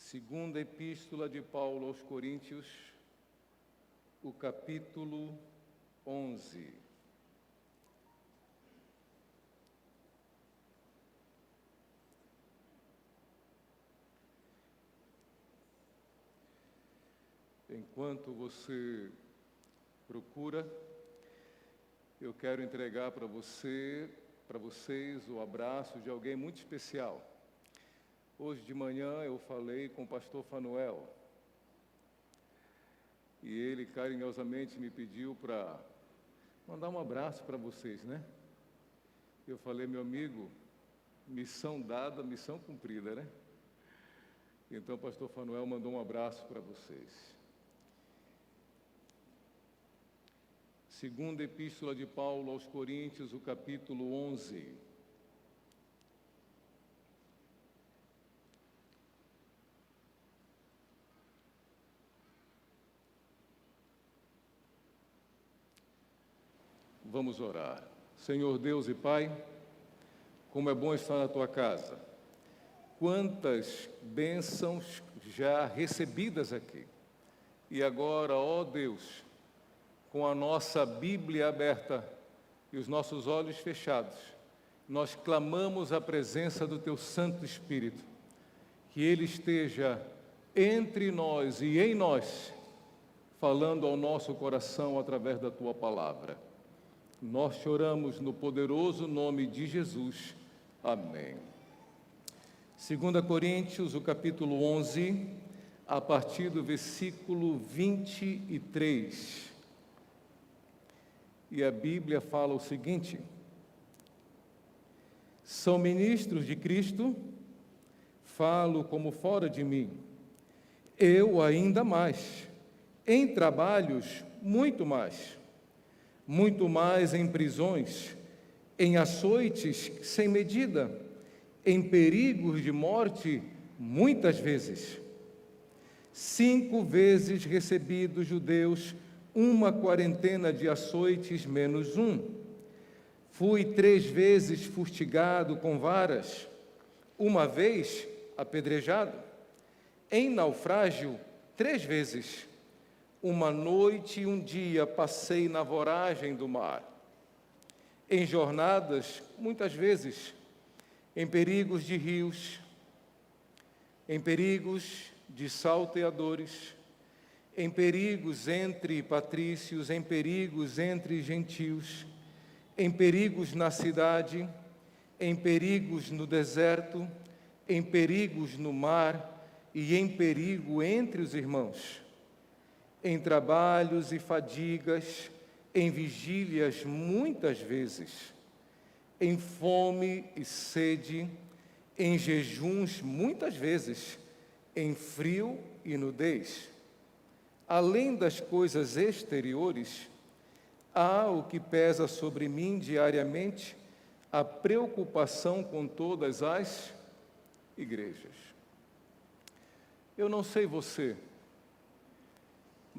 Segunda Epístola de Paulo aos Coríntios, o capítulo 11. Enquanto você procura, eu quero entregar para vocês o abraço de alguém muito especial. Hoje de manhã eu falei com o pastor Fanuel e ele carinhosamente me pediu para mandar um abraço para vocês, né? Eu falei, meu amigo, missão dada, missão cumprida, né? Então o pastor Fanuel mandou um abraço para vocês. Segunda Epístola de Paulo aos Coríntios, o capítulo 11. Vamos orar. Senhor Deus e Pai, como é bom estar na Tua casa. Quantas bênçãos já recebidas aqui. E agora, ó Deus, com a nossa Bíblia aberta e os nossos olhos fechados, nós clamamos a presença do Teu Santo Espírito, que Ele esteja entre nós e em nós, falando ao nosso coração através da Tua palavra. Nós choramos no poderoso nome de Jesus. Amém. 2 Coríntios, o capítulo 11, a partir do versículo 23. E a Bíblia fala o seguinte: são ministros de Cristo, falo como fora de mim, eu ainda mais, em trabalhos muito mais em prisões, em açoites sem medida, em perigos de morte muitas vezes. 5 vezes recebi dos judeus uma quarentena de açoites menos um. Fui 3 vezes fustigado com varas, 1 vez apedrejado. Em naufrágio 3 vezes. 1 noite e 1 dia passei na voragem do mar. Em jornadas, muitas vezes, em perigos de rios, em perigos de salteadores, em perigos entre patrícios, em perigos entre gentios, em perigos na cidade, em perigos no deserto, em perigos no mar e em perigo entre os irmãos, em trabalhos e fadigas, em vigílias muitas vezes, em fome e sede, em jejuns muitas vezes, em frio e nudez. Além das coisas exteriores, há o que pesa sobre mim diariamente, a preocupação com todas as igrejas. Eu não sei você,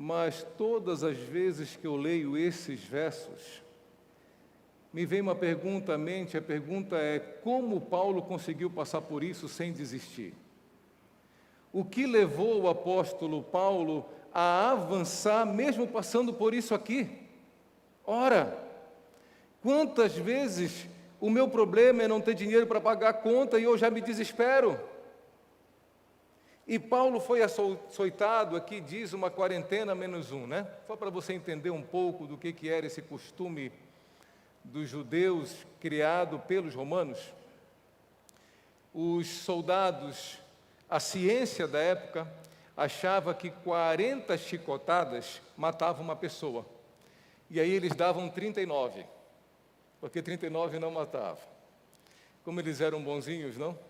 mas todas as vezes que eu leio esses versos, me vem uma pergunta à mente, a pergunta é: como Paulo conseguiu passar por isso sem desistir? O que levou o apóstolo Paulo a avançar, mesmo passando por isso aqui? Ora, quantas vezes o meu problema é não ter dinheiro para pagar a conta e eu já me desespero? E Paulo foi açoitado, aqui diz uma quarentena menos um, né? Só para você entender um pouco do que era esse costume dos judeus criado pelos romanos. Os soldados, a ciência da época, achava que 40 chicotadas matavam uma pessoa. E aí eles davam 39, porque 39 não matava. Como eles eram bonzinhos, não?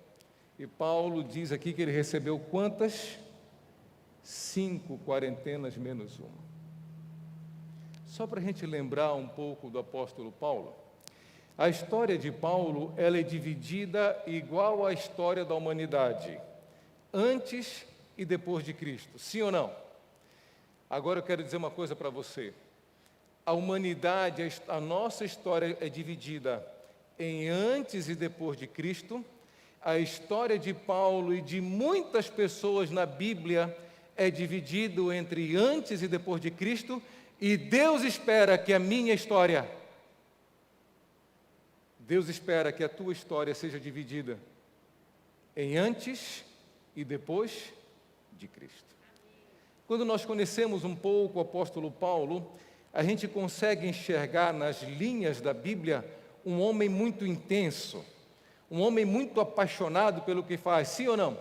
E Paulo diz aqui que ele recebeu quantas? 5 quarentenas menos uma. Só para a gente lembrar um pouco do apóstolo Paulo, a história de Paulo, ela é dividida igual à história da humanidade, antes e depois de Cristo, sim ou não? Agora eu quero dizer uma coisa para você. A humanidade, a nossa história é dividida em antes e depois de Cristo, A história de Paulo e de muitas pessoas na Bíblia é dividido entre antes e depois de Cristo, e Deus espera que a minha história, Deus espera que a tua história seja dividida em antes e depois de Cristo. Quando nós conhecemos um pouco o apóstolo Paulo, a gente consegue enxergar nas linhas da Bíblia um homem muito intenso, um homem muito apaixonado pelo que faz, sim ou não?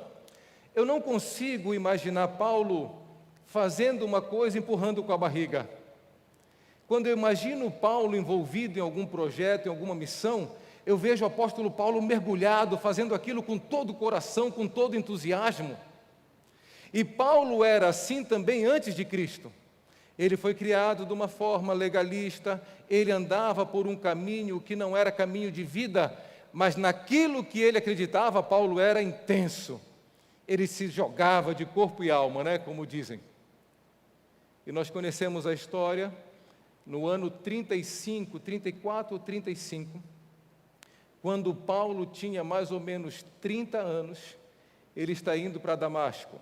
Eu não consigo imaginar Paulo fazendo uma coisa empurrando com a barriga. Quando eu imagino Paulo envolvido em algum projeto, em alguma missão, eu vejo o apóstolo Paulo mergulhado, fazendo aquilo com todo o coração, com todo o entusiasmo. E Paulo era assim também antes de Cristo. Ele foi criado de uma forma legalista, ele andava por um caminho que não era caminho de vida, mas naquilo que ele acreditava, Paulo era intenso. Ele se jogava de corpo e alma, né, como dizem. E nós conhecemos a história no ano 35, 34 ou 35, quando Paulo tinha mais ou menos 30 anos, ele está indo para Damasco,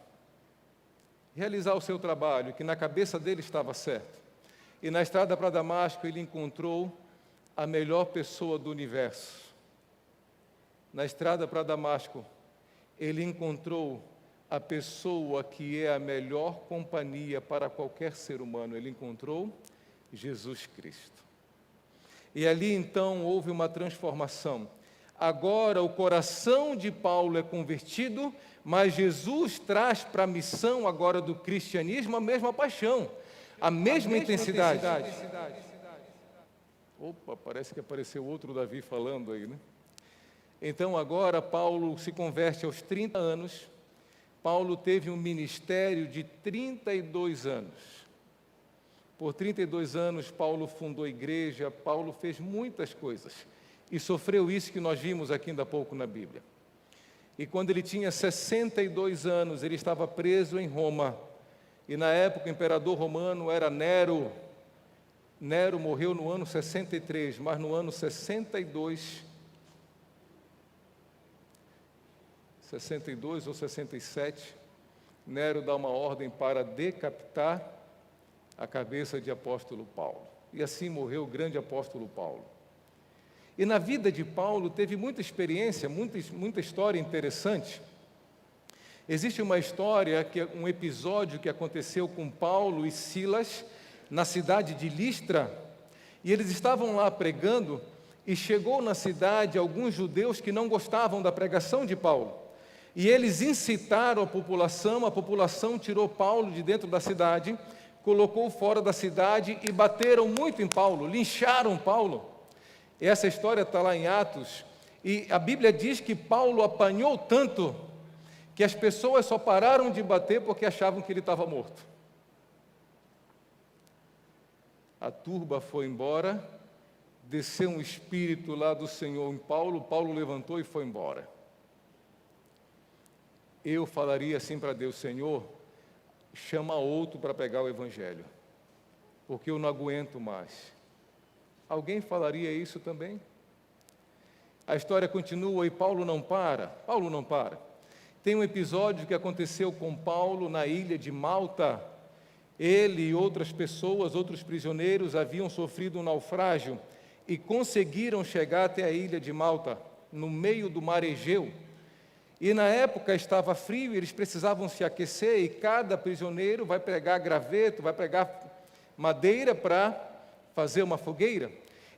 realizar o seu trabalho, que na cabeça dele estava certo. E na estrada para Damasco ele encontrou a melhor pessoa do universo. Na estrada para Damasco, ele encontrou a pessoa que é a melhor companhia para qualquer ser humano. Ele encontrou Jesus Cristo. E ali então houve uma transformação. Agora o coração de Paulo é convertido, mas Jesus traz para a missão agora do cristianismo a mesma paixão, a mesma intensidade. Opa, parece que apareceu outro Davi falando aí, né? Então agora Paulo se converte aos 30 anos. Paulo teve um ministério de 32 anos. Por 32 anos, Paulo fundou a igreja, Paulo fez muitas coisas e sofreu isso que nós vimos aqui ainda há pouco na Bíblia. E quando ele tinha 62 anos, ele estava preso em Roma. E na época o imperador romano era Nero. Nero morreu no ano 63, mas no ano 62 ou 67, Nero dá uma ordem para decapitar a cabeça de apóstolo Paulo. E assim morreu o grande apóstolo Paulo. E na vida de Paulo teve muita experiência, muita história interessante. Existe uma história, um episódio que aconteceu com Paulo e Silas na cidade de Listra, e eles estavam lá pregando, e chegou na cidade alguns judeus que não gostavam da pregação de Paulo. E eles incitaram a população tirou Paulo de dentro da cidade, colocou fora da cidade e bateram muito em Paulo, lincharam Paulo. Essa história está lá em Atos, e a Bíblia diz que Paulo apanhou tanto que as pessoas só pararam de bater porque achavam que ele estava morto. A turba foi embora, desceu um espírito lá do Senhor em Paulo, Paulo levantou e foi embora. Eu falaria assim para Deus: Senhor, chama outro para pegar o Evangelho, porque eu não aguento mais. Alguém falaria isso também? A história continua e Paulo não para. Tem um episódio que aconteceu com Paulo na ilha de Malta. Ele e outras pessoas, outros prisioneiros, haviam sofrido um naufrágio e conseguiram chegar até a ilha de Malta, no meio do mar Egeu. E na época estava frio e eles precisavam se aquecer, e cada prisioneiro vai pegar graveto, vai pegar madeira para fazer uma fogueira.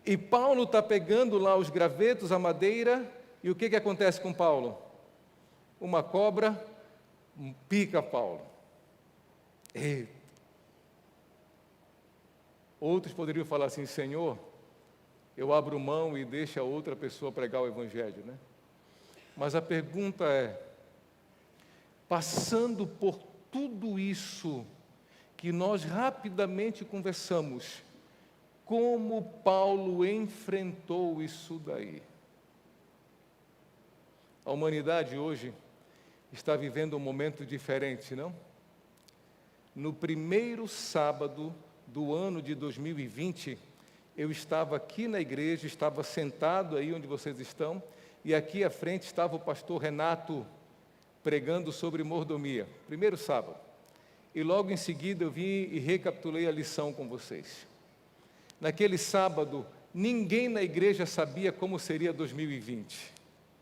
E Paulo está pegando lá os gravetos, a madeira, e o que acontece com Paulo? Uma cobra pica Paulo. Eita. Outros poderiam falar assim: Senhor, eu abro mão e deixo a outra pessoa pregar o Evangelho, né? Mas a pergunta é, passando por tudo isso que nós rapidamente conversamos, como Paulo enfrentou isso daí? A humanidade hoje está vivendo um momento diferente, não? No primeiro sábado do ano de 2020, eu estava aqui na igreja, estava sentado aí onde vocês estão, e aqui à frente estava o pastor Renato pregando sobre mordomia, primeiro sábado. E logo em seguida eu vim e recapitulei a lição com vocês. Naquele sábado, ninguém na igreja sabia como seria 2020.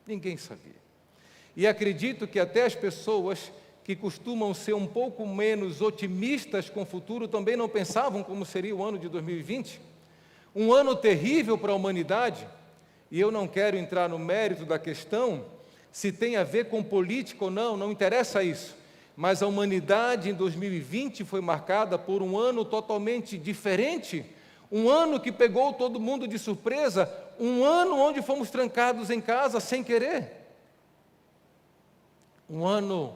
Ninguém sabia. E acredito que até as pessoas que costumam ser um pouco menos otimistas com o futuro também não pensavam como seria o ano de 2020. Um ano terrível para a humanidade, e eu não quero entrar no mérito da questão, se tem a ver com política ou não, não interessa isso. Mas a humanidade em 2020 foi marcada por um ano totalmente diferente, um ano que pegou todo mundo de surpresa, um ano onde fomos trancados em casa sem querer. Um ano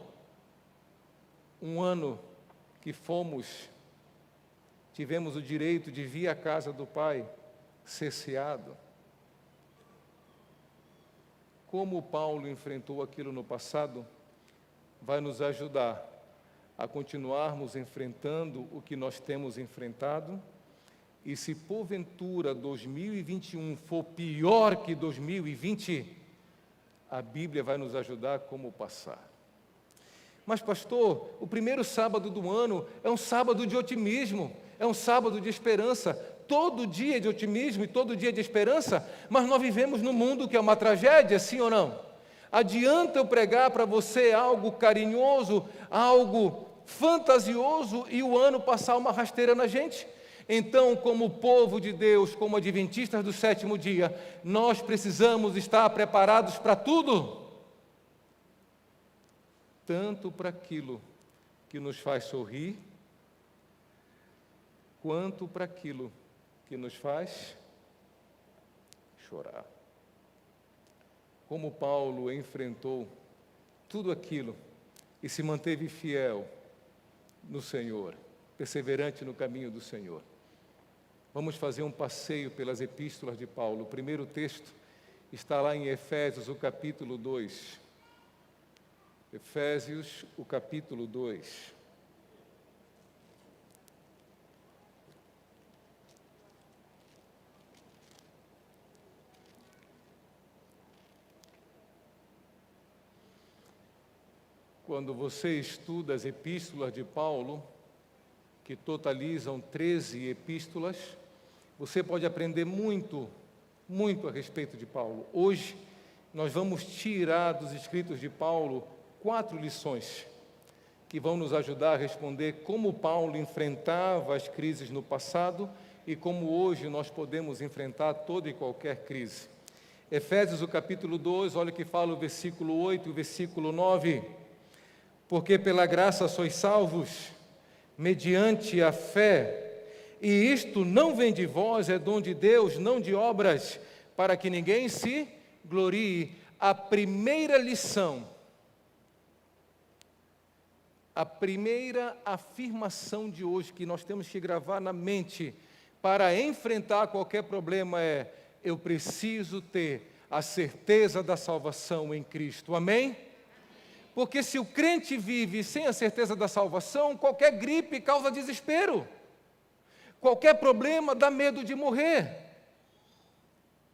que tivemos o direito de vir à casa do Pai cerceado. Como Paulo enfrentou aquilo no passado, vai nos ajudar a continuarmos enfrentando o que nós temos enfrentado, e se porventura 2021 for pior que 2020, a Bíblia vai nos ajudar como passar. Mas pastor, o primeiro sábado do ano é um sábado de otimismo, é um sábado de esperança, todo dia é de otimismo e todo dia é de esperança, mas nós vivemos num mundo que é uma tragédia, sim ou não? Adianta eu pregar para você algo carinhoso, algo fantasioso e o ano passar uma rasteira na gente? Então, como povo de Deus, como adventistas do sétimo dia, nós precisamos estar preparados para tudo. Tanto para aquilo que nos faz sorrir, quanto para aquilo que nos faz chorar. Como Paulo enfrentou tudo aquilo e se manteve fiel no Senhor, perseverante no caminho do Senhor. Vamos fazer um passeio pelas epístolas de Paulo. O primeiro texto está lá em Efésios, o capítulo 2. Efésios, o capítulo 2. Quando você estuda as epístolas de Paulo, que totalizam 13 epístolas, você pode aprender muito a respeito de Paulo. Hoje, nós vamos tirar dos escritos de Paulo 4 lições que vão nos ajudar a responder como Paulo enfrentava as crises no passado e como hoje nós podemos enfrentar toda e qualquer crise. Efésios, o capítulo 2, olha o que fala o versículo 8 e o versículo 9. Porque pela graça sois salvos, mediante a fé, e isto não vem de vós, é dom de Deus, não de obras, para que ninguém se glorie. A primeira lição, a primeira afirmação de hoje que nós temos que gravar na mente para enfrentar qualquer problema é: eu preciso ter a certeza da salvação em Cristo. Amém? Porque se o crente vive sem a certeza da salvação, qualquer gripe causa desespero. Qualquer problema dá medo de morrer.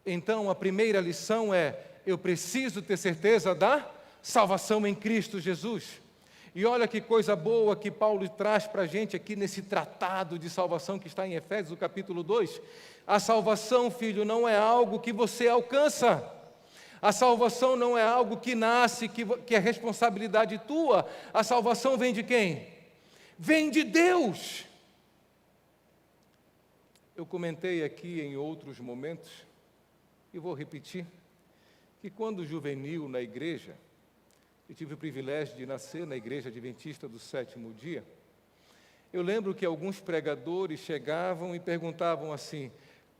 Então, a primeira lição é: eu preciso ter certeza da salvação em Cristo Jesus. E olha que coisa boa que Paulo traz para a gente aqui nesse tratado de salvação que está em Efésios, o capítulo 2. A salvação, filho, não é algo que você alcança. A salvação não é algo que nasce, que é responsabilidade tua. A salvação vem de quem? Vem de Deus. Eu comentei aqui em outros momentos, e vou repetir, que quando juvenil na igreja, eu tive o privilégio de nascer na igreja adventista do sétimo dia, eu lembro que alguns pregadores chegavam e perguntavam assim: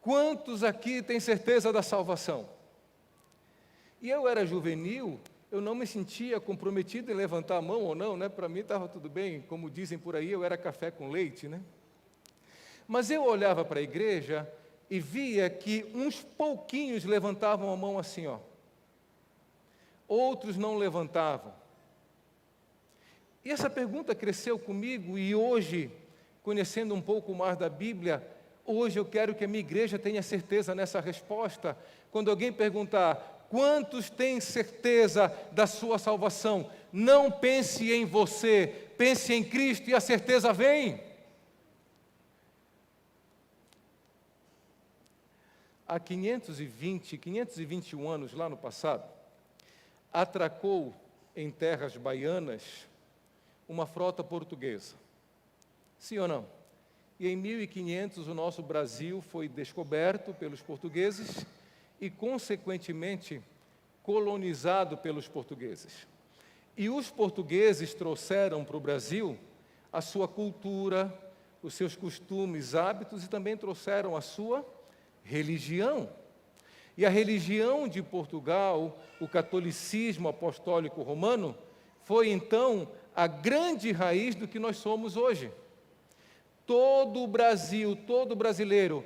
quantos aqui têm certeza da salvação? E eu era juvenil, eu não me sentia comprometido em levantar a mão ou não, né? Para mim estava tudo bem, como dizem por aí, eu era café com leite, né? Mas eu olhava para a igreja e via que uns pouquinhos levantavam a mão assim, ó. Outros não levantavam. E essa pergunta cresceu comigo e hoje, conhecendo um pouco mais da Bíblia, hoje eu quero que a minha igreja tenha certeza nessa resposta. Quando alguém perguntar Quantos têm certeza da sua salvação? Não pense em você, pense em Cristo e a certeza vem. Há 521 anos lá no passado, atracou em terras baianas uma frota portuguesa. Sim ou não? E em 1500 o nosso Brasil foi descoberto pelos portugueses e, consequentemente, colonizado pelos portugueses. E os portugueses trouxeram para o Brasil a sua cultura, os seus costumes, hábitos e também trouxeram a sua religião. E a religião de Portugal, o catolicismo apostólico romano, foi então a grande raiz do que nós somos hoje. Todo o Brasil, todo brasileiro,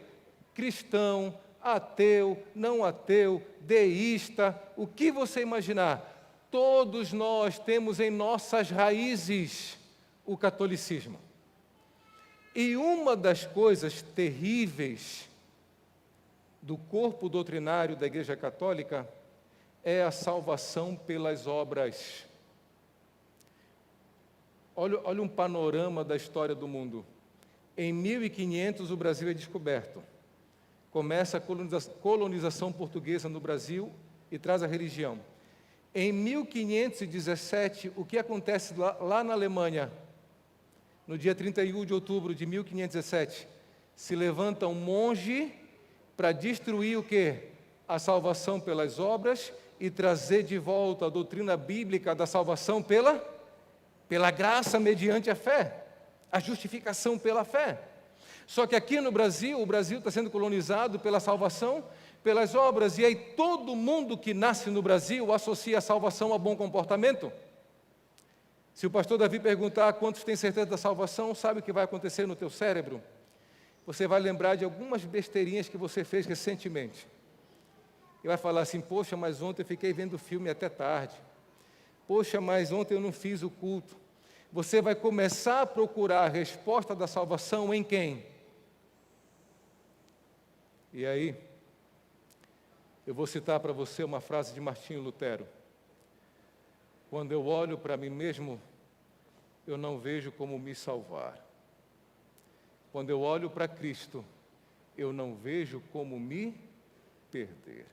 cristão, ateu, não ateu, deísta, o que você imaginar, todos nós temos em nossas raízes o catolicismo. E uma das coisas terríveis do corpo doutrinário da Igreja Católica é a salvação pelas obras. Olha um panorama da história do mundo. Em 1500 o Brasil é descoberto. Começa a colonização portuguesa no Brasil e traz a religião. Em 1517, o que acontece lá na Alemanha? No dia 31 de outubro de 1517, se levanta um monge para destruir o quê? A salvação pelas obras e trazer de volta a doutrina bíblica da salvação pela graça mediante a fé, a justificação pela fé. Só que aqui no Brasil, o Brasil está sendo colonizado pela salvação pelas obras, e aí todo mundo que nasce no Brasil associa a salvação a bom comportamento. Se o pastor Davi perguntar quantos têm certeza da salvação, sabe o que vai acontecer no teu cérebro? Você vai lembrar de algumas besteirinhas que você fez recentemente. E vai falar assim, poxa, mas ontem eu fiquei vendo filme até tarde. Poxa, mas ontem eu não fiz o culto. Você vai começar a procurar a resposta da salvação em quem? E aí, eu vou citar para você uma frase de Martinho Lutero. Quando eu olho para mim mesmo, eu não vejo como me salvar. Quando eu olho para Cristo, eu não vejo como me perder.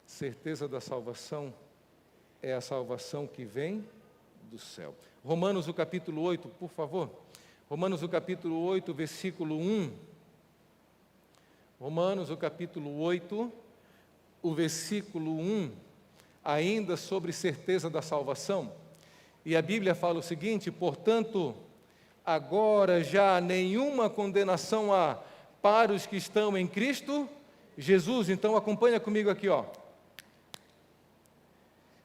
Certeza da salvação é a salvação que vem do céu. Romanos, o capítulo 8, por favor. Romanos, o capítulo 8, versículo 1. Romanos, o capítulo 8, o versículo 1, ainda sobre certeza da salvação. E a Bíblia fala o seguinte, portanto, agora já nenhuma condenação há para os que estão em Cristo Jesus. Então acompanha comigo aqui, ó.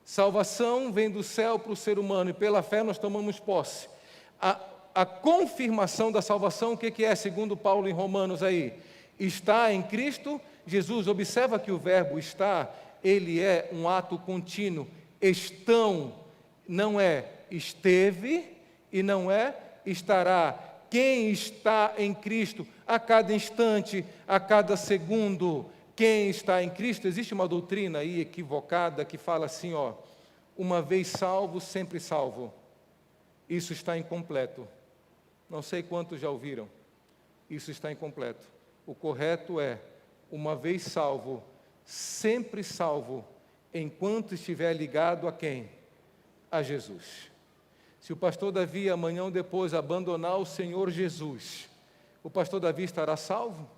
Salvação vem do céu para o ser humano e pela fé nós tomamos posse. A confirmação da salvação, o que é, segundo Paulo em Romanos aí? Está em Cristo Jesus. Observa que o verbo está, ele é um ato contínuo. Estão, não é esteve e não é estará. Quem está em Cristo a cada instante, a cada segundo, quem está em Cristo? Existe uma doutrina aí equivocada que fala assim, ó, uma vez salvo, sempre salvo. Isso está incompleto. Não sei quantos já ouviram. Isso está incompleto. O correto é, uma vez salvo, sempre salvo, enquanto estiver ligado a quem? A Jesus. Se o pastor Davi, amanhã ou depois, abandonar o Senhor Jesus, o pastor Davi estará salvo?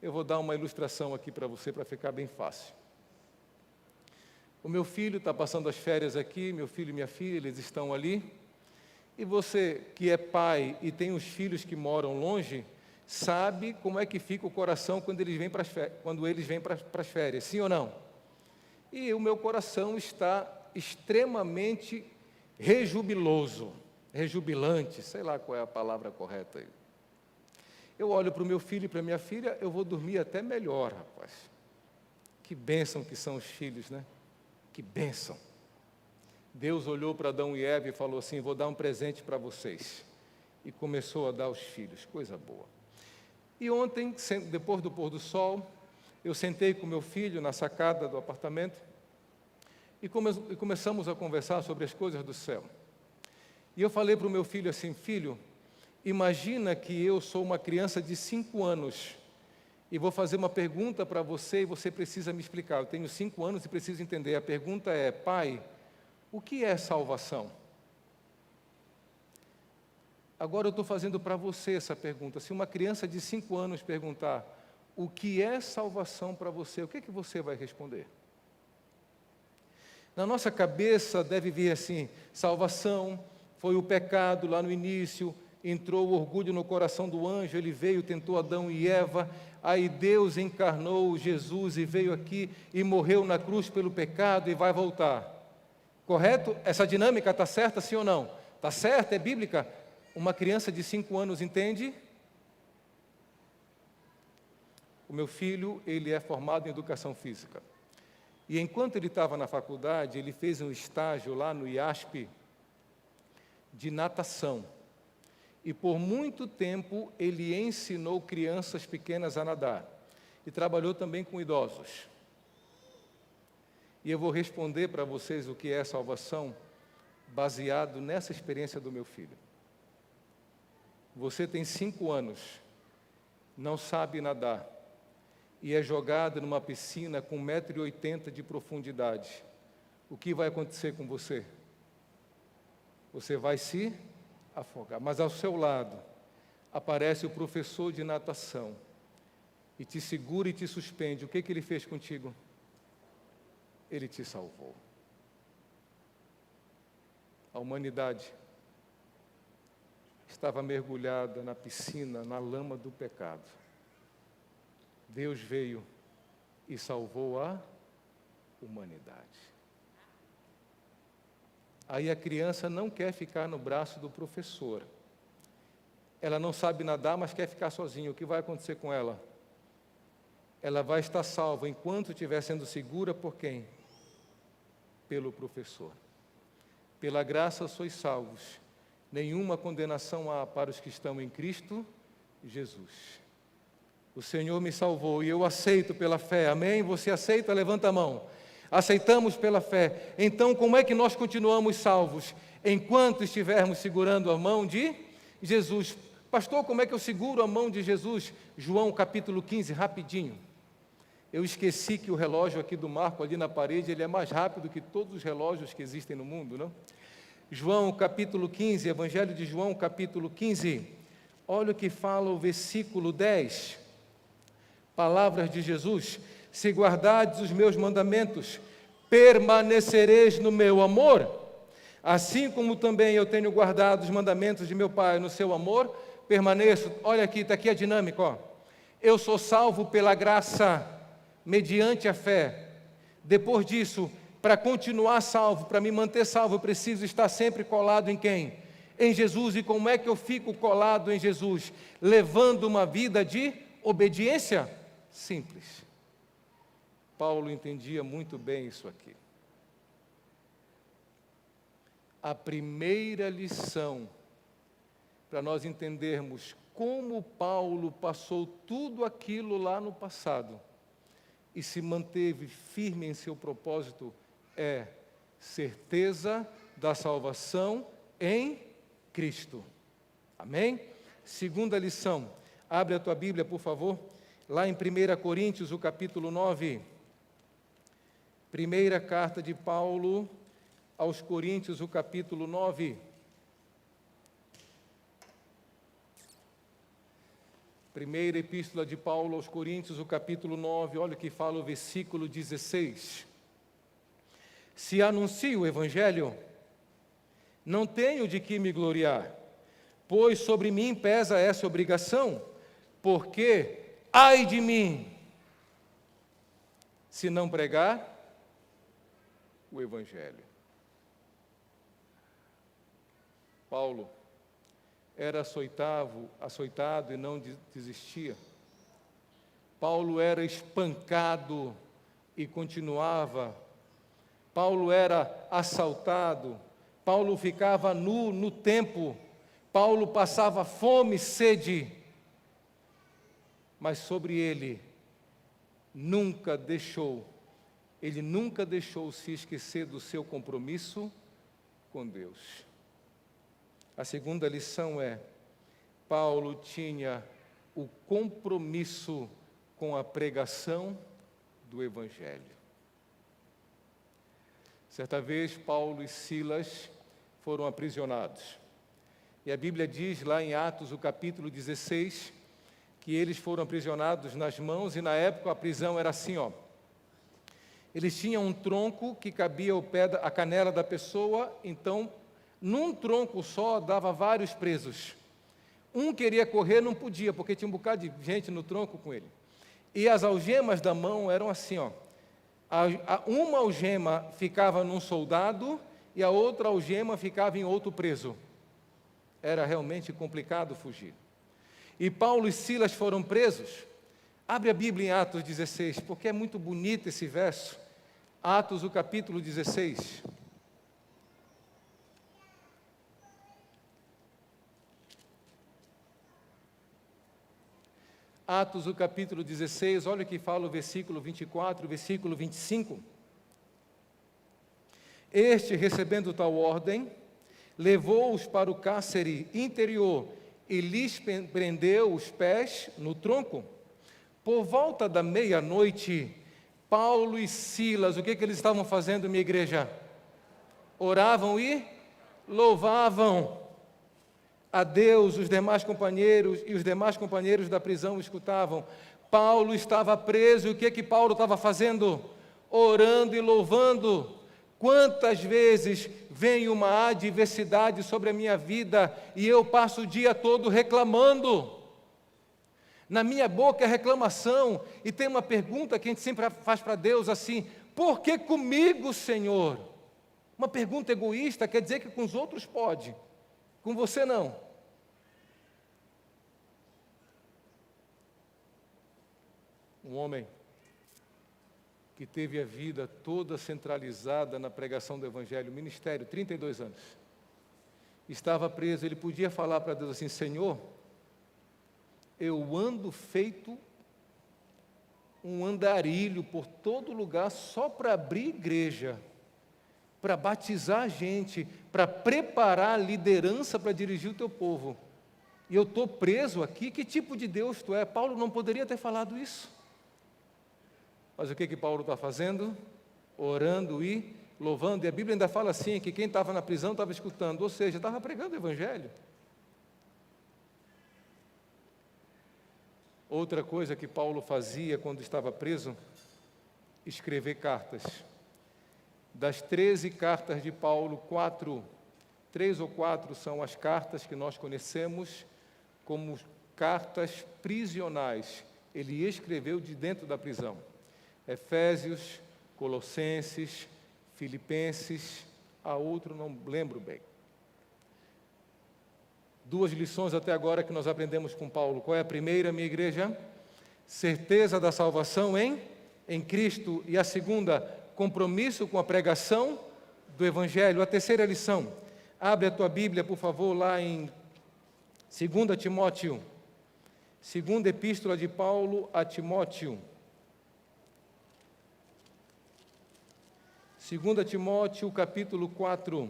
Eu vou dar uma ilustração aqui para você, para ficar bem fácil. O meu filho está passando as férias aqui, meu filho e minha filha, eles estão ali. E você que é pai e tem os filhos que moram longe, sabe como é que fica o coração quando eles vêm para as férias, sim ou não? E o meu coração está extremamente rejubilante, sei lá qual é a palavra correta aí. Eu olho para o meu filho e para a minha filha, eu vou dormir até melhor, rapaz. Que bênção que são os filhos, né? Que bênção. Deus olhou para Adão e Eva e falou assim, vou dar um presente para vocês. E começou a dar os filhos, coisa boa. E ontem, depois do pôr do sol, eu sentei com meu filho na sacada do apartamento e começamos a conversar sobre as coisas do céu. E eu falei para o meu filho assim: filho, imagina que eu sou uma criança de 5 anos e vou fazer uma pergunta para você e você precisa me explicar. Eu tenho 5 anos e preciso entender. A pergunta é: pai, o que é salvação? Agora eu estou fazendo para você essa pergunta. Se uma criança de 5 anos perguntar o que é salvação para você, o que é que você vai responder? Na nossa cabeça deve vir assim: salvação foi o pecado lá no início, entrou o orgulho no coração do anjo, ele veio, tentou Adão e Eva, aí Deus encarnou Jesus e veio aqui e morreu na cruz pelo pecado e vai voltar. Correto? Essa dinâmica está certa, sim ou não? Está certa? É bíblica? Uma criança de 5 anos entende? O meu filho, ele é formado em educação física. E enquanto ele estava na faculdade, ele fez um estágio lá no IASP de natação. E por muito tempo ele ensinou crianças pequenas a nadar. E trabalhou também com idosos. E eu vou responder para vocês o que é salvação, baseado nessa experiência do meu filho. Você tem 5 anos, não sabe nadar, e é jogado numa piscina com 1,80 m de profundidade. O que vai acontecer com você? Você vai se afogar. Mas ao seu lado aparece o professor de natação e te segura e te suspende. O que ele fez contigo? Ele te salvou. A humanidade estava mergulhada na piscina, na lama do pecado. Deus veio e salvou a humanidade. Aí a criança não quer ficar no braço do professor. Ela não sabe nadar, mas quer ficar sozinha. O que vai acontecer com ela? Ela vai estar salva enquanto estiver sendo segura por quem? Pelo professor. Pela graça sois salvos. Nenhuma condenação há para os que estão em Cristo Jesus. O Senhor me salvou e eu aceito pela fé. Amém? Você aceita? Levanta a mão. Aceitamos pela fé. Então, como é que nós continuamos salvos? Enquanto estivermos segurando a mão de Jesus. Pastor, como é que eu seguro a mão de Jesus? João capítulo 15, rapidinho. Eu esqueci que o relógio aqui do Marco, ali na parede, ele é mais rápido que todos os relógios que existem no mundo, não? João capítulo 15, Evangelho de João capítulo 15. Olha o que fala o versículo 10. Palavras de Jesus: se guardardes os meus mandamentos, permanecereis no meu amor, assim como também eu tenho guardado os mandamentos de meu Pai no seu amor, permaneço. Olha aqui, está aqui a dinâmica, ó. Eu sou salvo pela graça, mediante a fé. Depois disso, para continuar salvo, para me manter salvo, eu preciso estar sempre colado em quem? Em Jesus. E como é que eu fico colado em Jesus? Levando uma vida de obediência simples. Paulo entendia muito bem isso aqui. A primeira lição, para nós entendermos como Paulo passou tudo aquilo lá no passado e se manteve firme em seu propósito, é certeza da salvação em Cristo. Amém? Segunda lição, abre a tua Bíblia, por favor, lá em 1 Coríntios, o capítulo 9. Primeira carta de Paulo aos Coríntios, o capítulo 9. Primeira epístola de Paulo aos Coríntios, o capítulo 9, olha o que fala o versículo 16. Se anuncio o Evangelho, não tenho de que me gloriar, pois sobre mim pesa essa obrigação, porque ai de mim, se não pregar o Evangelho. Paulo era açoitado e não desistia. Paulo era espancado e continuava. Paulo era assaltado. Paulo ficava nu no templo. Paulo passava fome e sede. Mas sobre ele ele nunca deixou se esquecer do seu compromisso com Deus. A segunda lição é: Paulo tinha o compromisso com a pregação do Evangelho. Certa vez, Paulo e Silas foram aprisionados. E a Bíblia diz lá em Atos, o capítulo 16, que eles foram aprisionados nas mãos, e na época a prisão era assim, ó. Eles tinham um tronco que cabia ao pé a canela da pessoa, então, num tronco só, dava vários presos. Um queria correr, não podia, porque tinha um bocado de gente no tronco com ele. E as algemas da mão eram assim, ó. Uma algema ficava num soldado e a outra algema ficava em outro preso. Era realmente complicado fugir. E Paulo e Silas foram presos. Abre a Bíblia em Atos 16, porque é muito bonito esse verso. Atos, o capítulo 16. Atos, o capítulo 16, olha o que fala o versículo 24, o versículo 25. Este, recebendo tal ordem, levou-os para o cárcere interior e lhes prendeu os pés no tronco. Por volta da meia-noite, Paulo e Silas, o que eles estavam fazendo, minha igreja? Oravam e louvavam a Deus. Os demais companheiros da prisão escutavam. Paulo estava preso, e o que Paulo estava fazendo? Orando e louvando. Quantas vezes vem uma adversidade sobre a minha vida e eu passo o dia todo reclamando? Na minha boca é reclamação, e tem uma pergunta que a gente sempre faz para Deus assim: por que comigo, Senhor? Uma pergunta egoísta, quer dizer que com os outros pode, com você não. Um homem que teve a vida toda centralizada na pregação do Evangelho, ministério, 32 anos. Estava preso, ele podia falar para Deus assim: Senhor, eu ando feito um andarilho por todo lugar só para abrir igreja, para batizar a gente, para preparar a liderança para dirigir o teu povo. E eu estou preso aqui, que tipo de Deus tu é? Paulo não poderia ter falado isso. Mas o que Paulo está fazendo? Orando e louvando. E a Bíblia ainda fala assim, que quem estava na prisão estava escutando, ou seja, estava pregando o Evangelho. Outra coisa que Paulo fazia quando estava preso, escrever cartas. Das 13 cartas de Paulo, 3 ou 4 são as cartas que nós conhecemos como cartas prisionais. Ele escreveu de dentro da prisão. Efésios, Colossenses, Filipenses, a outro não lembro bem. 2 lições até agora que nós aprendemos com Paulo. Qual é a primeira, minha igreja? Certeza da salvação em Cristo. E a segunda, compromisso com a pregação do Evangelho. A terceira lição, abre a tua Bíblia, por favor, lá em 2 Timóteo, segunda epístola de Paulo a Timóteo. 2 Timóteo, capítulo 4.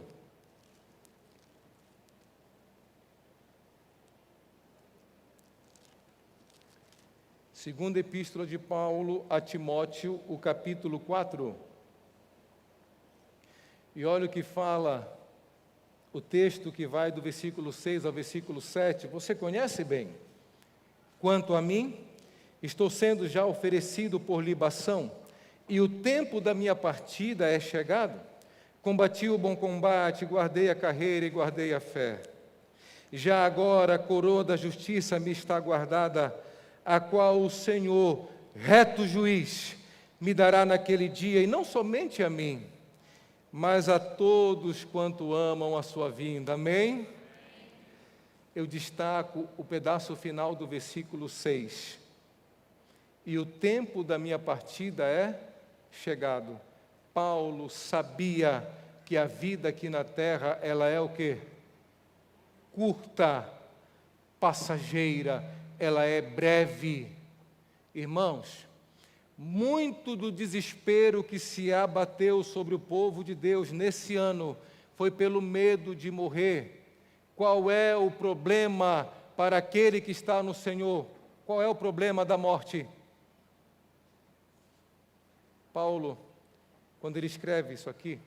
Segunda epístola de Paulo a Timóteo, o capítulo 4. E olha o que fala o texto que vai do versículo 6 ao versículo 7. Você conhece bem. Quanto a mim, estou sendo já oferecido por libação, e o tempo da minha partida é chegado. Combati o bom combate, guardei a carreira e guardei a fé. Já agora a coroa da justiça me está guardada, a qual o Senhor, reto juiz, me dará naquele dia, e não somente a mim, mas a todos quanto amam a sua vinda. Amém? Eu destaco o pedaço final do versículo 6. E o tempo da minha partida é chegado. Paulo sabia que a vida aqui na terra, ela é o quê? Curta, passageira, ela é breve. Irmãos, Muito do desespero que se abateu sobre o povo de Deus nesse ano foi pelo medo de morrer. Qual é o problema para aquele que está no Senhor? Qual é o problema da morte? Paulo, quando ele escreve isso aqui,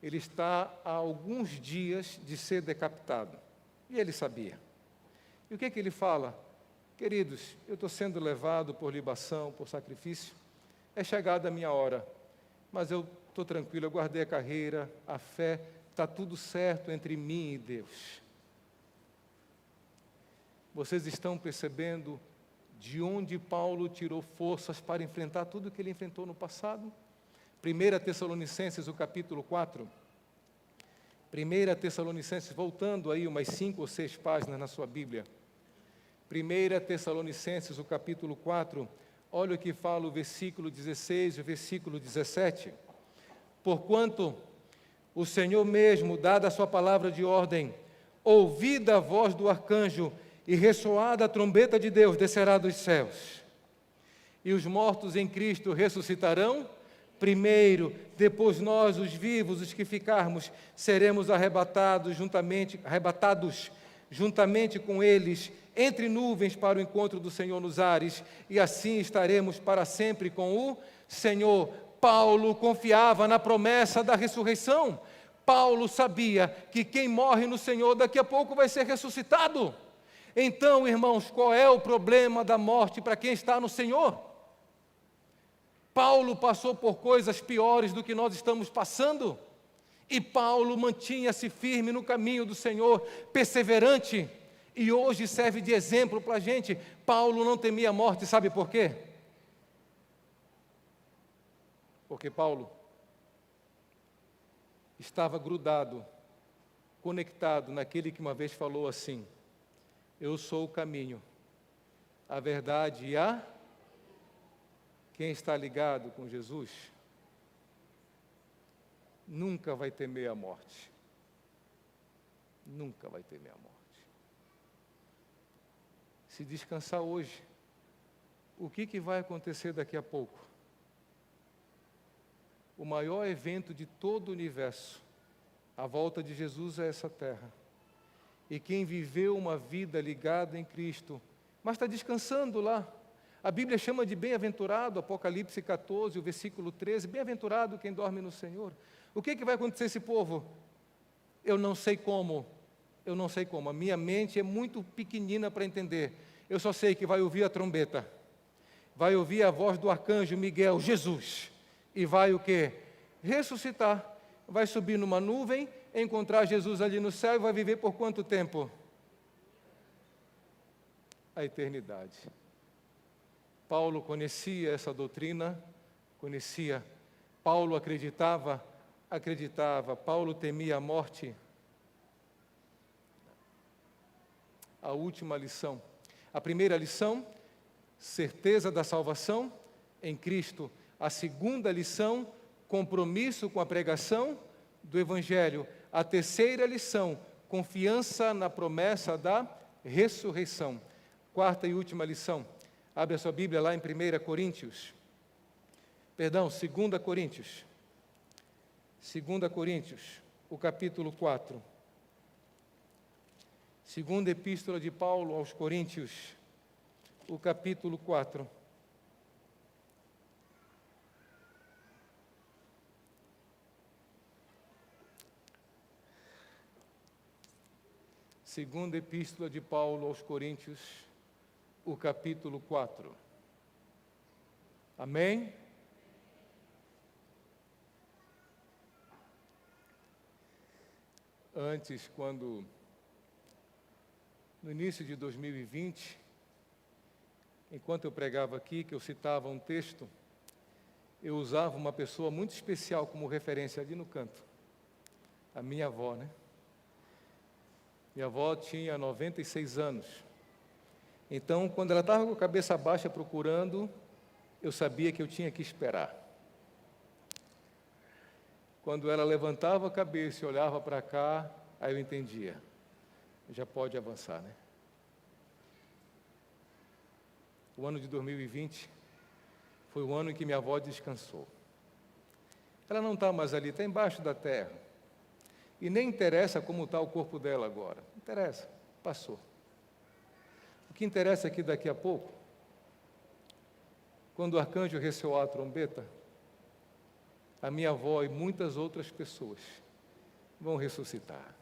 ele está há alguns dias de ser decapitado. E ele sabia. E o que ele fala? Queridos, eu estou sendo levado por libação, por sacrifício, é chegada a minha hora, mas eu estou tranquilo, eu guardei a carreira, a fé, está tudo certo entre mim e Deus. Vocês estão percebendo de onde Paulo tirou forças para enfrentar tudo o que ele enfrentou no passado? 1 Tessalonicenses, o capítulo 4. 1 Tessalonicenses, voltando aí umas 5 ou 6 páginas na sua Bíblia. 1 Tessalonicenses, o capítulo 4, olha o que fala o versículo 16 e o versículo 17. Porquanto o Senhor mesmo, dada a sua palavra de ordem, ouvida a voz do arcanjo e ressoada a trombeta de Deus, descerá dos céus. E os mortos em Cristo ressuscitarão primeiro, depois nós, os vivos, os que ficarmos, seremos arrebatados juntamente com eles, entre nuvens para o encontro do Senhor nos ares, e assim estaremos para sempre com o Senhor. Paulo confiava na promessa da ressurreição. Paulo sabia que quem morre no Senhor daqui a pouco vai ser ressuscitado. Então, irmãos, qual é o problema da morte para quem está no Senhor? Paulo passou por coisas piores do que nós estamos passando, e Paulo mantinha-se firme no caminho do Senhor, perseverante, e hoje serve de exemplo para a gente. Paulo não temia a morte, sabe por quê? Porque Paulo estava grudado, conectado naquele que uma vez falou assim: eu sou o caminho, a verdade e a... Quem está ligado com Jesus nunca vai temer a morte. Nunca vai temer a morte. Se descansar hoje, o que vai acontecer daqui a pouco? O maior evento de todo o universo, a volta de Jesus a essa terra. E quem viveu uma vida ligada em Cristo, mas está descansando lá. A Bíblia chama de bem-aventurado, Apocalipse 14, o versículo 13, bem-aventurado quem dorme no Senhor. O que vai acontecer a esse povo? Eu não sei como, a minha mente é muito pequenina para entender. Eu só sei que vai ouvir a trombeta, vai ouvir a voz do arcanjo Miguel, Jesus, e vai o quê? Ressuscitar, vai subir numa nuvem, encontrar Jesus ali no céu e vai viver por quanto tempo? A eternidade. Paulo conhecia essa doutrina, Paulo acreditava, Paulo temia a morte. A última lição. A primeira lição, certeza da salvação em Cristo. A segunda lição, compromisso com a pregação do Evangelho. A terceira lição, confiança na promessa da ressurreição. Quarta e última lição. Abre a sua Bíblia lá em 2 Coríntios, o capítulo 4. Segunda Epístola de Paulo aos Coríntios, o capítulo 4. Segunda Epístola de Paulo aos Coríntios, o capítulo 4. Amém? Antes, no início de 2020, enquanto eu pregava aqui, que eu citava um texto, eu usava uma pessoa muito especial como referência ali no canto. A minha avó, né? Minha avó tinha 96 anos. Então, quando ela estava com a cabeça baixa procurando, eu sabia que eu tinha que esperar. Quando ela levantava a cabeça e olhava para cá, aí eu entendia. Já pode avançar, né? O ano de 2020 foi o ano em que minha avó descansou. Ela não está mais ali, está embaixo da terra. E nem interessa como está o corpo dela agora. Não interessa, passou. O que interessa é que daqui a pouco, quando o arcanjo ressoar a trombeta, a minha avó e muitas outras pessoas vão ressuscitar.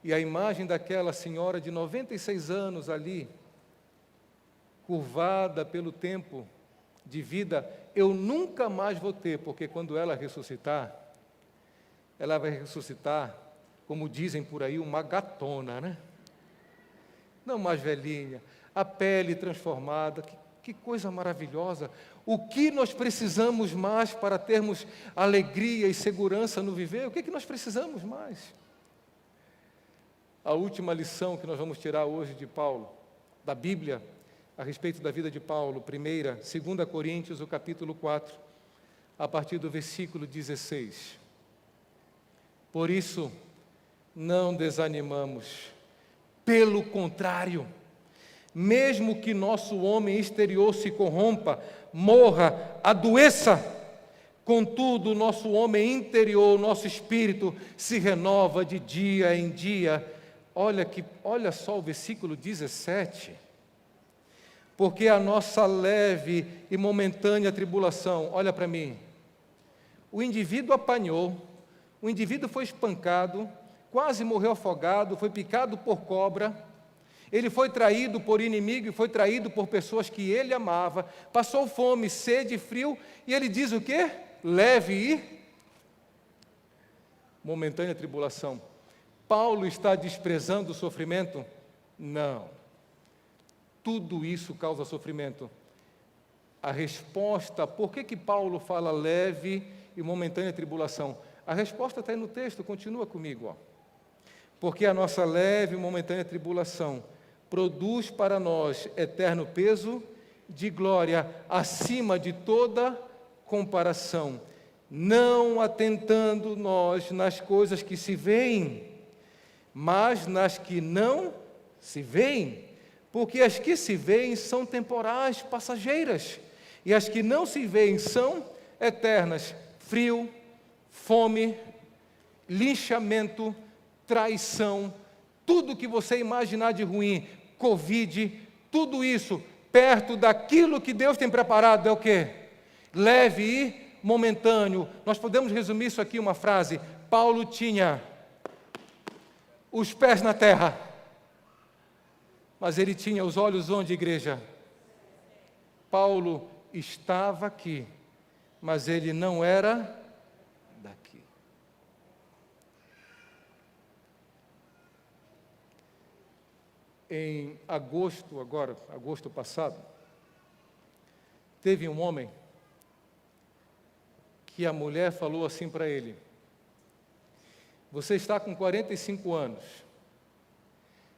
E a imagem daquela senhora de 96 anos ali, curvada pelo tempo de vida, eu nunca mais vou ter, porque quando ela ressuscitar, ela vai ressuscitar, como dizem por aí, uma gatona, né? Não mais velhinha, a pele transformada, que coisa maravilhosa. O que nós precisamos mais para termos alegria e segurança no viver? O que nós precisamos mais? A última lição que nós vamos tirar hoje de Paulo, da Bíblia, a respeito da vida de Paulo, 2 Coríntios, o capítulo 4, a partir do versículo 16. Por isso, não desanimamos, pelo contrário, mesmo que nosso homem exterior se corrompa, morra, adoeça, contudo, nosso homem interior, nosso espírito, se renova de dia em dia. Olha só o versículo 17. Porque a nossa leve e momentânea tribulação, olha para mim, o indivíduo apanhou, o indivíduo foi espancado, quase morreu afogado, foi picado por cobra, ele foi traído por inimigo e foi traído por pessoas que ele amava, passou fome, sede, frio, e ele diz o quê? Leve e momentânea tribulação. Paulo está desprezando o sofrimento? Não. Tudo isso causa sofrimento. A resposta, por que Paulo fala leve e momentânea tribulação? A resposta está aí no texto, continua comigo. Ó. Porque a nossa leve e momentânea tribulação produz para nós eterno peso de glória acima de toda comparação, não atentando nós nas coisas que se veem, mas nas que não se veem. Porque as que se veem são temporais, passageiras, e as que não se veem são eternas. Frio, fome, linchamento, traição, tudo que você imaginar de ruim, Covid, tudo isso, perto daquilo que Deus tem preparado, é o quê? Leve e momentâneo. Nós podemos resumir isso aqui em uma frase: Paulo tinha os pés na terra, mas ele tinha os olhos onde, igreja? Paulo estava aqui, mas ele não era daqui. Em agosto passado, teve um homem que a mulher falou assim para ele: você está com 45 anos,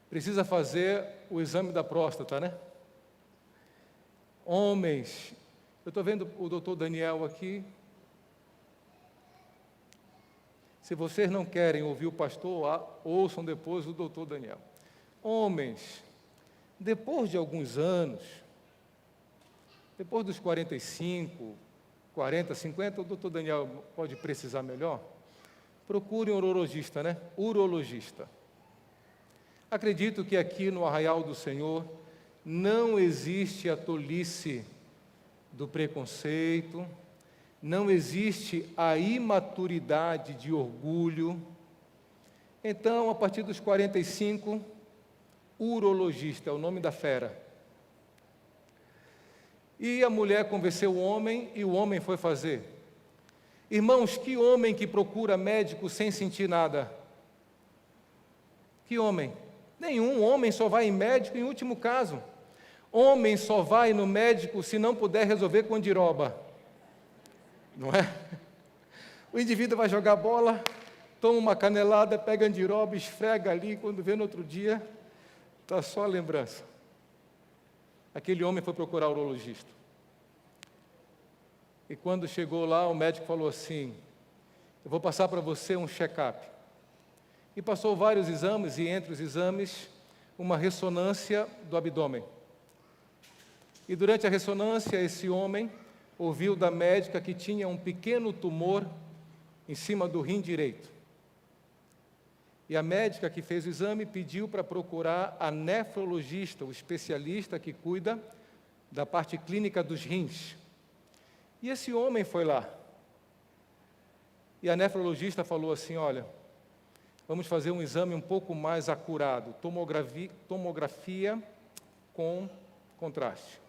precisa fazer o exame da próstata, né? Homens, eu estou vendo o doutor Daniel aqui. Se vocês não querem ouvir o pastor, ouçam depois o doutor Daniel. Homens, depois de alguns anos, depois dos 45, 40, 50, o doutor Daniel pode precisar melhor, procure um urologista, né? Urologista. Acredito que aqui no Arraial do Senhor não existe a tolice do preconceito, não existe a imaturidade de orgulho. Então, a partir dos 45, urologista é o nome da fera. E a mulher convenceu o homem e o homem foi fazer. Irmãos, que homem que procura médico sem sentir nada? Que homem? Nenhum. Homem só vai em médico em último caso. Homem só vai no médico se não puder resolver com andiroba. Não é? O indivíduo vai jogar bola, toma uma canelada, pega andiroba, esfrega ali, quando vê no outro dia, está só a lembrança. Aquele homem foi procurar o urologista. E quando chegou lá, o médico falou assim: eu vou passar para você um check-up. E passou vários exames, e entre os exames, uma ressonância do abdômen. E durante a ressonância, esse homem ouviu da médica que tinha um pequeno tumor em cima do rim direito. E a médica que fez o exame pediu para procurar a nefrologista, o especialista que cuida da parte clínica dos rins. E esse homem foi lá. E a nefrologista falou assim: olha, vamos fazer um exame um pouco mais acurado, tomografia com contraste.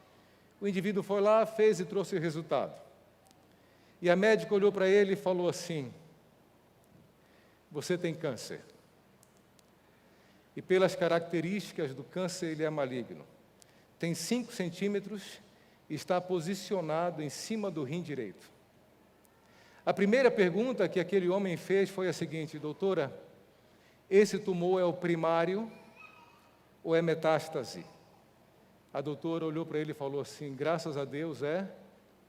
O indivíduo foi lá, fez e trouxe o resultado. E a médica olhou para ele e falou assim: você tem câncer. E pelas características do câncer, ele é maligno. Tem 5 centímetros e está posicionado em cima do rim direito. A primeira pergunta que aquele homem fez foi a seguinte: doutora, esse tumor é o primário ou é metástase? A doutora olhou para ele e falou assim: graças a Deus é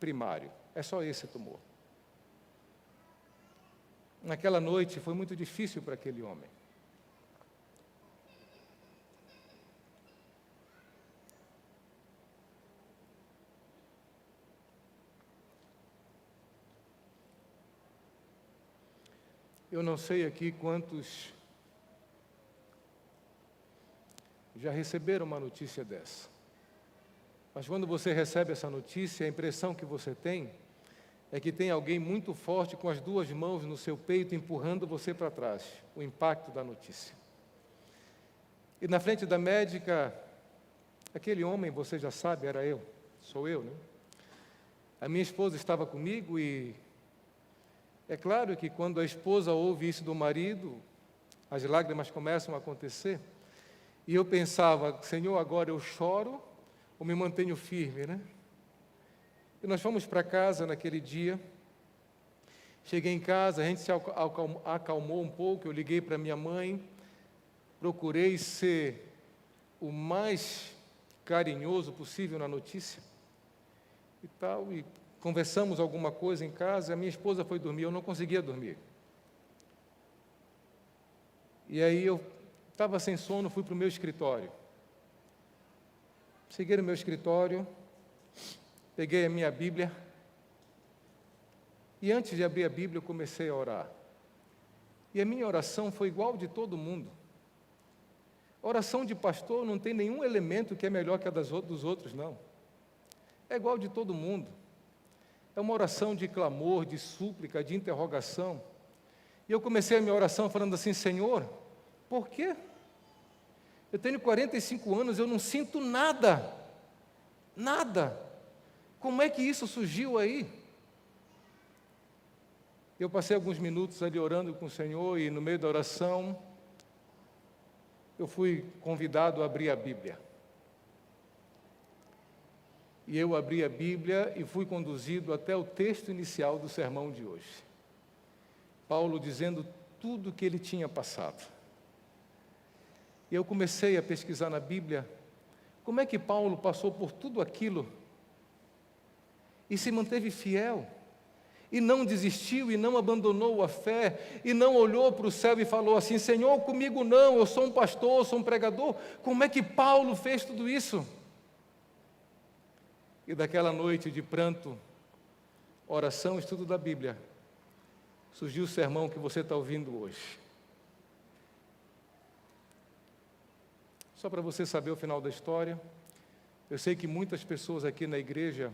primário, é só esse tumor. Naquela noite foi muito difícil para aquele homem. Eu não sei aqui quantos já receberam uma notícia dessa. Mas quando você recebe essa notícia, a impressão que você tem é que tem alguém muito forte com as 2 mãos no seu peito empurrando você para trás, o impacto da notícia. E na frente da médica, aquele homem, você já sabe, era eu, sou eu, né? A minha esposa estava comigo e é claro que quando a esposa ouve isso do marido, as lágrimas começam a acontecer. E eu pensava: Senhor, agora eu choro ou me mantenho firme, né? E nós fomos para casa naquele dia. Cheguei em casa, a gente se acalmou um pouco, eu liguei para minha mãe, procurei ser o mais carinhoso possível na notícia e tal, e conversamos alguma coisa em casa. A minha esposa foi dormir, eu não conseguia dormir. E aí eu estava sem sono, fui para o meu escritório. Cheguei no meu escritório, peguei a minha Bíblia, e antes de abrir a Bíblia eu comecei a orar. E a minha oração foi igual de todo mundo. A oração de pastor não tem nenhum elemento que é melhor que a dos outros, não. É igual de todo mundo. É uma oração de clamor, de súplica, de interrogação. E eu comecei a minha oração falando assim: Senhor, por quê? Eu tenho 45 anos, eu não sinto nada. Nada. Como é que isso surgiu aí? Eu passei alguns minutos ali orando com o Senhor e no meio da oração, eu fui convidado a abrir a Bíblia. E eu abri a Bíblia e fui conduzido até o texto inicial do sermão de hoje. Paulo dizendo tudo o que ele tinha passado. E eu comecei a pesquisar na Bíblia como é que Paulo passou por tudo aquilo e se manteve fiel, e não desistiu, e não abandonou a fé, e não olhou para o céu e falou assim: Senhor, comigo não, eu sou um pastor, eu sou um pregador. Como é que Paulo fez tudo isso? E daquela noite de pranto, oração, estudo da Bíblia, surgiu o sermão que você está ouvindo hoje. Só para você saber o final da história, eu sei que muitas pessoas aqui na igreja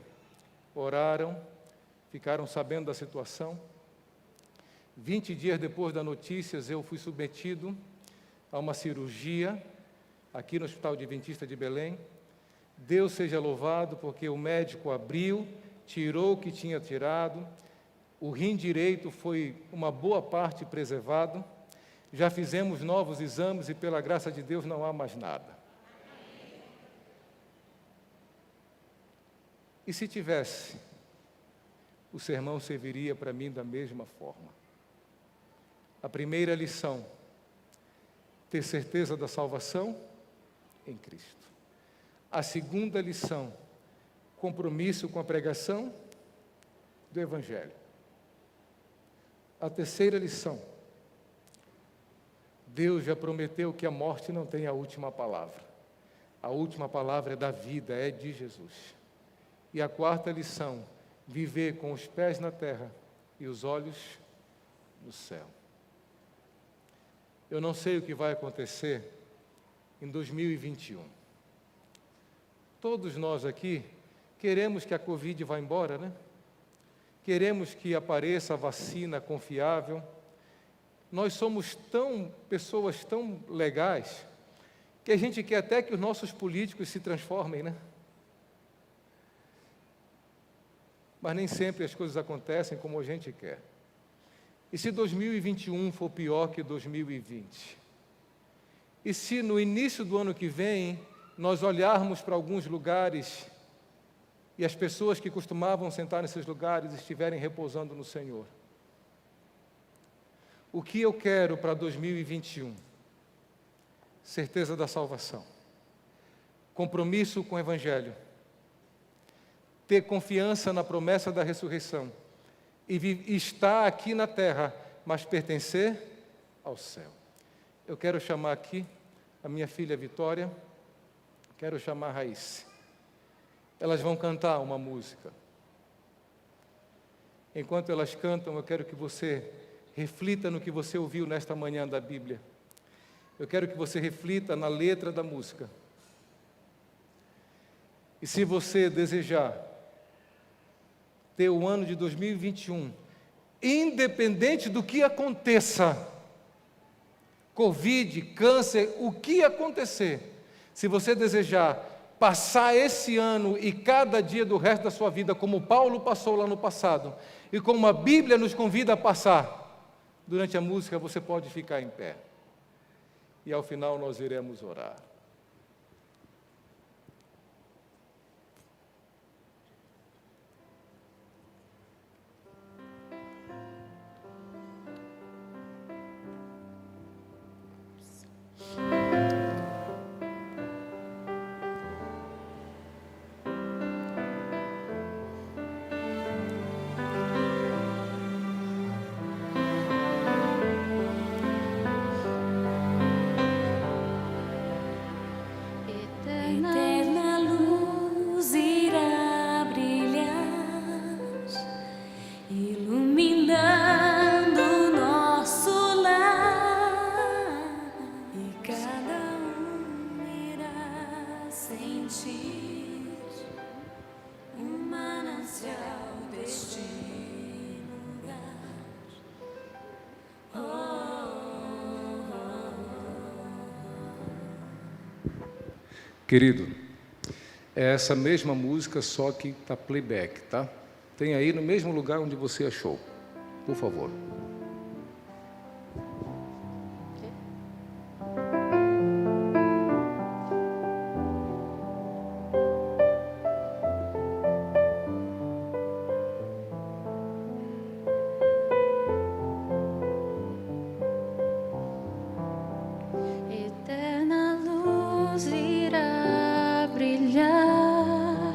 oraram, ficaram sabendo da situação. 20 dias depois das notícias, eu fui submetido a uma cirurgia aqui no Hospital Adventista de Belém. Deus seja louvado, porque o médico abriu, tirou o que tinha tirado, o rim direito foi uma boa parte preservado, já fizemos novos exames e, pela graça de Deus, não há mais nada. E se tivesse, o sermão serviria para mim da mesma forma. A primeira lição: ter certeza da salvação em Cristo. A segunda lição: compromisso com a pregação do Evangelho. A terceira lição: Deus já prometeu que a morte não tem a última palavra. A última palavra é da vida, é de Jesus. E a quarta lição, viver com os pés na terra e os olhos no céu. Eu não sei o que vai acontecer em 2021. Todos nós aqui queremos que a Covid vá embora, né? Queremos que apareça a vacina confiável. Nós somos pessoas tão legais, que a gente quer até que os nossos políticos se transformem, né? Mas nem sempre as coisas acontecem como a gente quer. E se 2021 for pior que 2020? E se no início do ano que vem nós olharmos para alguns lugares e as pessoas que costumavam sentar nesses lugares estiverem repousando no Senhor? O que eu quero para 2021? Certeza da salvação, compromisso com o Evangelho, ter confiança na promessa da ressurreição e estar aqui na terra, mas pertencer ao céu. Eu quero chamar aqui a minha filha Vitória, quero chamar a Raíssa. Elas vão cantar uma música. Enquanto elas cantam, eu quero que você reflita no que você ouviu nesta manhã da Bíblia. Eu quero que você reflita na letra da música. E se você desejar ter o ano de 2021, independente do que aconteça, Covid, câncer, o que acontecer, se você desejar passar esse ano e cada dia do resto da sua vida, como Paulo passou lá no passado, e como a Bíblia nos convida a passar, durante a música você pode ficar em pé. E ao final nós iremos orar. Eterna luz irá brilhar, iluminando nosso lar, e cada irá sentir um manancial deste lugar. Querido, é essa mesma música, só que está playback, tá? Tem aí no mesmo lugar onde você achou. Por favor. Eterna luz irá brilhar,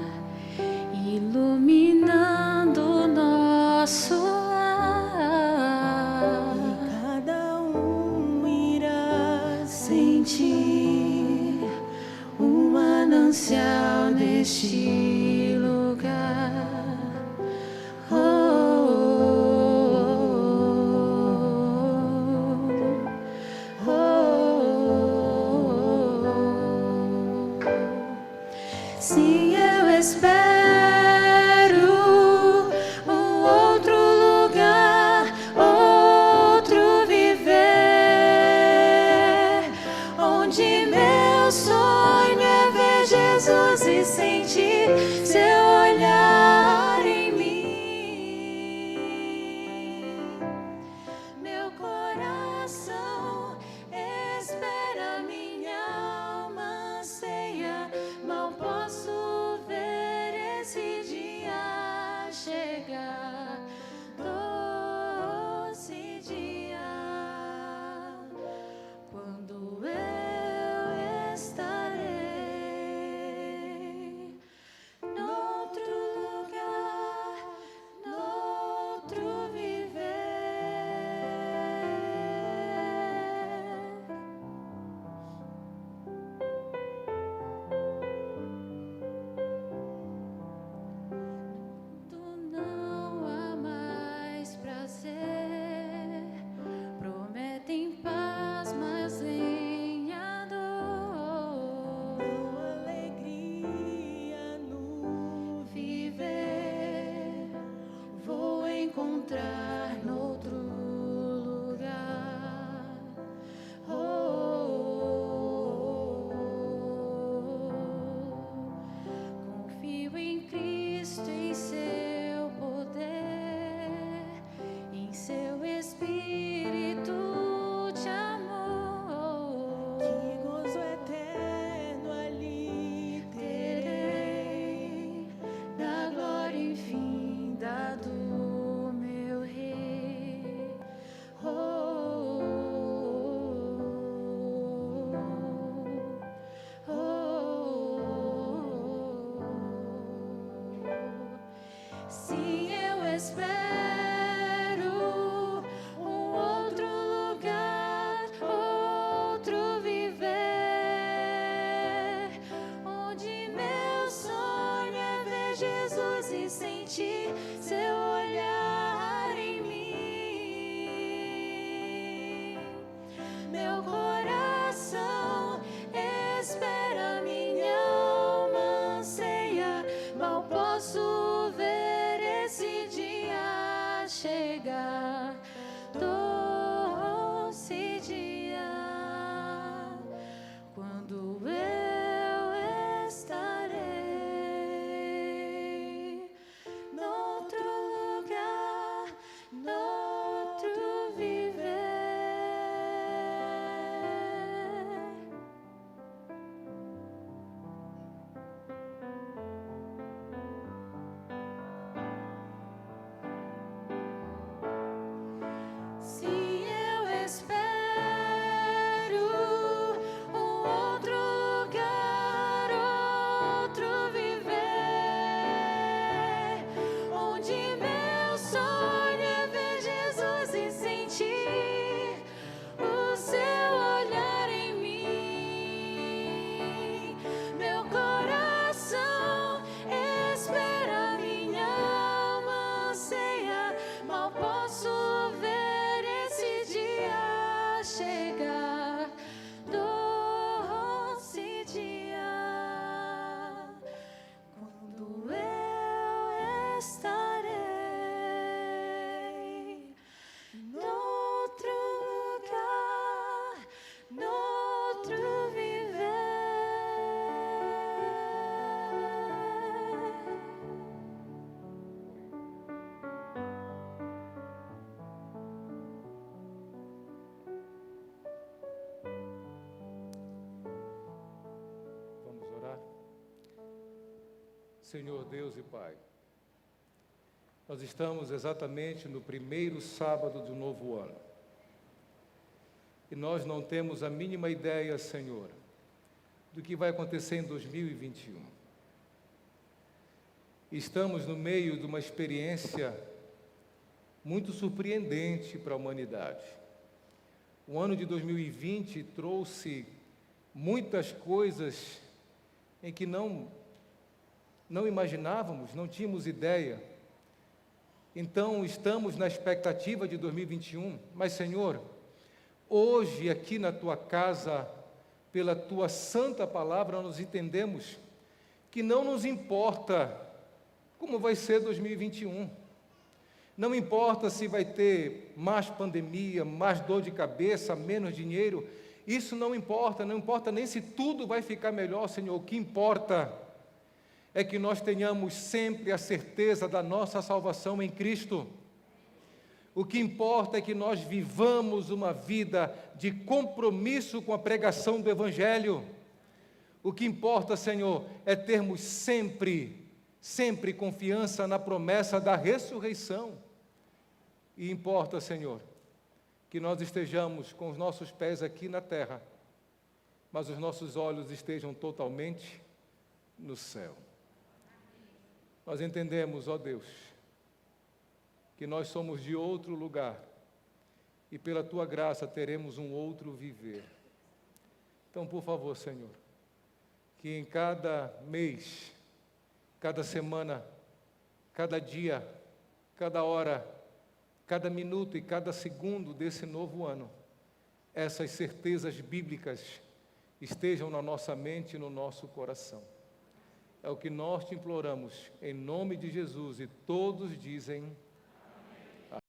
iluminando nosso lar. E cada irá sentir um manancial neste lugar. Se eu espero um outro lugar, outro viver, onde meu sonho é ver Jesus e sentir seu olhar em mim. Meu coração espera, minha alma anseia, mal posso ver esse dia chegar, doce dia, quando eu estarei sentir seu olhar em mim. Meu coração espera, minha alma anseia, mal posso ver esse dia chegar. Doce dia, quando eu estarei noutro lugar, noutro viver. Se eu espero um outro lugar, outro viver, onde meu sonho é ver Jesus e sentir o seu olhar em mim. Meu coração espera, minha alma anseia, mal posso ver esse dia chegar. Doce dia, quando eu estarei noutro lugar, noutro viver. Vamos orar? Senhor Deus e Pai, nós estamos exatamente no primeiro sábado do novo ano. E nós não temos a mínima ideia, Senhor, do que vai acontecer em 2021. Estamos no meio de uma experiência muito surpreendente para a humanidade. O ano de 2020 trouxe muitas coisas em que não imaginávamos, não tínhamos ideia. Então, estamos na expectativa de 2021, mas, Senhor, hoje aqui na Tua casa, pela Tua santa palavra, nós entendemos que não nos importa como vai ser 2021. Não importa se vai ter mais pandemia, mais dor de cabeça, menos dinheiro, isso não importa nem se tudo vai ficar melhor, Senhor. O que importa é que nós tenhamos sempre a certeza da nossa salvação em Cristo. O que importa é que nós vivamos uma vida de compromisso com a pregação do Evangelho. O que importa, Senhor, é termos sempre confiança na promessa da ressurreição. E importa, Senhor, que nós estejamos com os nossos pés aqui na terra, mas os nossos olhos estejam totalmente no céu. Nós entendemos, ó Deus, que nós somos de outro lugar e pela Tua graça teremos um outro viver. Então, por favor, Senhor, que em cada mês, cada semana, cada dia, cada hora, cada minuto e cada segundo desse novo ano, essas certezas bíblicas estejam na nossa mente e no nosso coração. É o que nós te imploramos, em nome de Jesus, e todos dizem